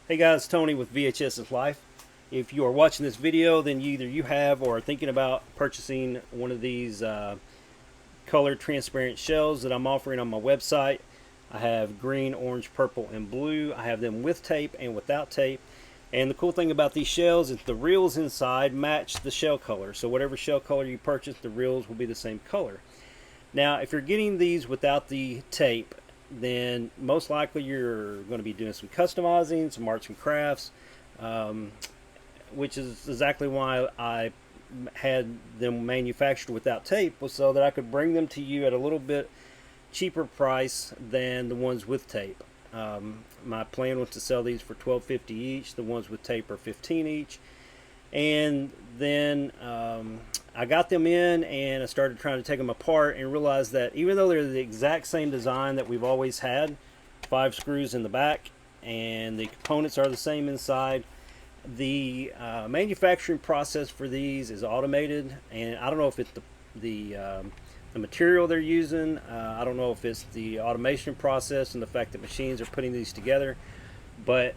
Hey guys, Tony with VHS is Life. If you are watching this video, then either you have or are thinking about purchasing one of these color transparent shells that I'm offering on my website. I have green, orange, purple, and blue. I have them with tape and without tape. And the cool thing about these shells is the reels inside match the shell color. So whatever shell color you purchase, the reels will be the same color. Now, if you're getting these without the tape, then most likely you're going to be doing some customizing, some arts and crafts, which is exactly why I had them manufactured without tape, was so that I could bring them to you at a little bit cheaper price than the ones with tape. My plan was to sell these for $12.50 each. The ones with tape are $15 each. And then I got them in and I started trying to take them apart and realized that even though they're the exact same design that we've always had, 5 screws in the back, and the components are the same inside, the manufacturing process for these is automated. And I don't know if it's the material they're using. I don't know if it's the automation process and the fact that machines are putting these together. But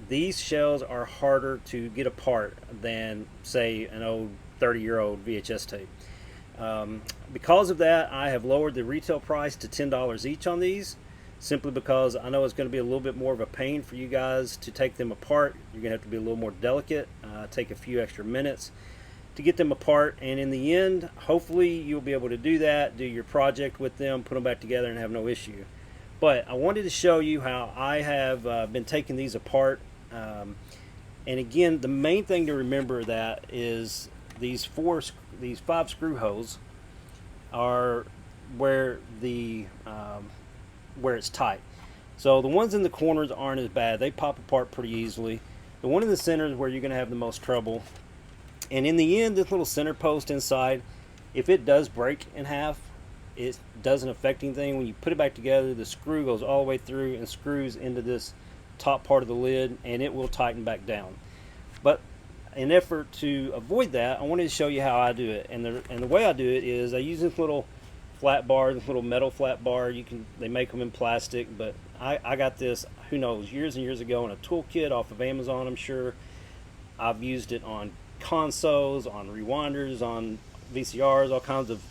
these shells are harder to get apart than, say, an old 30-year-old VHS tape. Because of that, I have lowered the retail price to $10 each on these, simply because I know it's going to be a little bit more of a pain for you guys to take them apart. You're going to have to be a little more delicate, take a few extra minutes to get them apart, and in the end, hopefully you'll be able to do that, do your project with them, put them back together, and have no issue. But I wanted to show you how I have been taking these apart. And again, the main thing to remember that is these 5 screw holes are where where it's tight. So the ones in the corners aren't as bad. They pop apart pretty easily. The one in the center is where you're going to have the most trouble. And in the end, this little center post inside, if it does break in half, it doesn't affect anything. When you put it back together, the screw goes all the way through and screws into this top part of the lid, and it will tighten back down. But in effort to avoid that, I wanted to show you how I do it. And the way I do it is I use this little flat bar, this little metal flat bar. They make them in plastic, but I got this, who knows, years and years ago in a toolkit off of Amazon, I'm sure. I've used it on consoles, on rewinders, on VCRs, all kinds of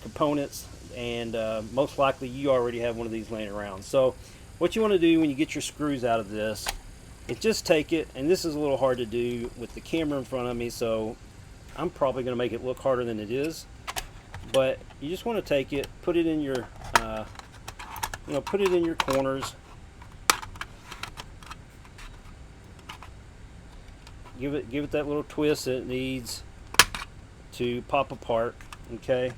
components, and most likely you already have one of these laying around. So what you want to do when you get your screws out of this is just take it, and this is a little hard to do with the camera in front of me, so I'm probably going to make it look harder than it is. But you just want to take it, put it in your put it in your corners. Give it that little twist that it needs to pop apart. Okay.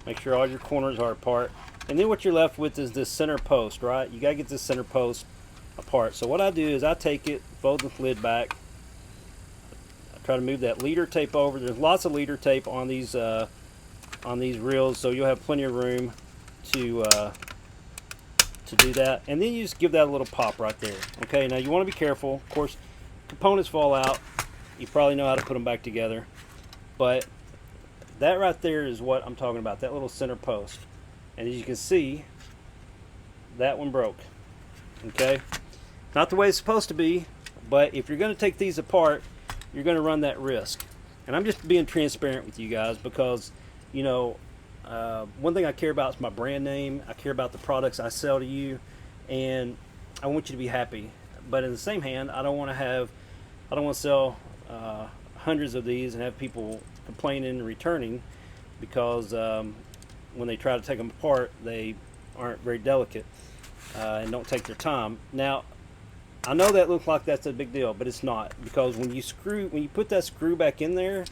Make sure all your corners are apart. And then what you're left with is this center post, right? You got to get this center post apart. So what I do is I take it, fold the lid back. I try to move that leader tape over. There's lots of leader tape on these reels, so you'll have plenty of room to do that. And then you just give that a little pop right there. Okay, now you want to be careful. Of course, components fall out. You probably know how to put them back together. But that right there is what I'm talking about, that little center post. And as you can see, that one broke. Okay? Not the way it's supposed to be, but if you're going to take these apart, you're going to run that risk. And I'm just being transparent with you guys because, you know, one thing I care about is my brand name. I care about the products I sell to you, and I want you to be happy. But in the same hand, I don't want to sell hundreds of these and have people complaining and returning because when they try to take them apart, they aren't very delicate and don't take their time. Now, I know that looks like that's a big deal, but it's not, because when you put that screw back in there,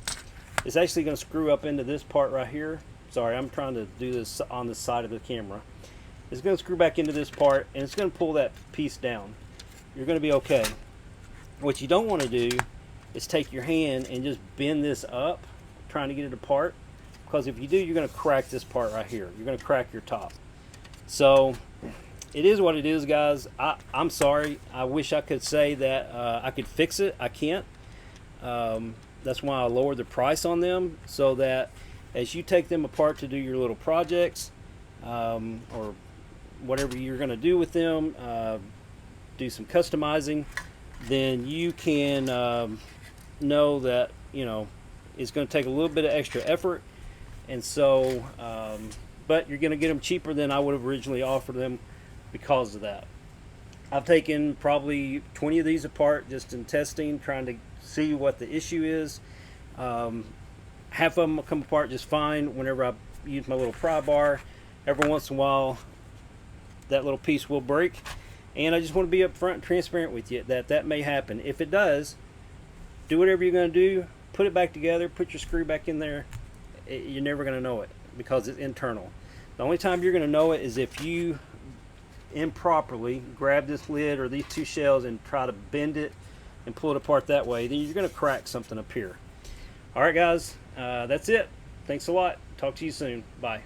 it's actually going to screw up into this part right here. Sorry, I'm trying to do this on the side of the camera. It's going to screw back into this part, and it's going to pull that piece down. You're going to be okay. What you don't want to do is take your hand and just bend this up, trying to get it apart, because if you do, you're going to crack this part right here. You're going to crack your top. So it is what it is, guys. I'm sorry. I wish I could say that I could fix it. I can't. That's why I lowered the price on them, so that as you take them apart to do your little projects or whatever you're going to do with them, do some customizing, then you can know that, you know, it's going to take a little bit of extra effort. And so, but you're going to get them cheaper than I would have originally offered them because of that. I've taken probably 20 of these apart just in testing, trying to see what the issue is. Half of them will come apart just fine whenever I use my little pry bar. Every once in a while, that little piece will break. And I just want to be upfront and transparent with you that that may happen. If it does, do whatever you're going to do. Put it back together. Put your screw back in there. You're never going to know it because it's internal. The only time you're going to know it is if you improperly grab this lid or these two shells and try to bend it and pull it apart that way. Then you're going to crack something up here. All right, guys, that's it. Thanks a lot. Talk to you soon. Bye.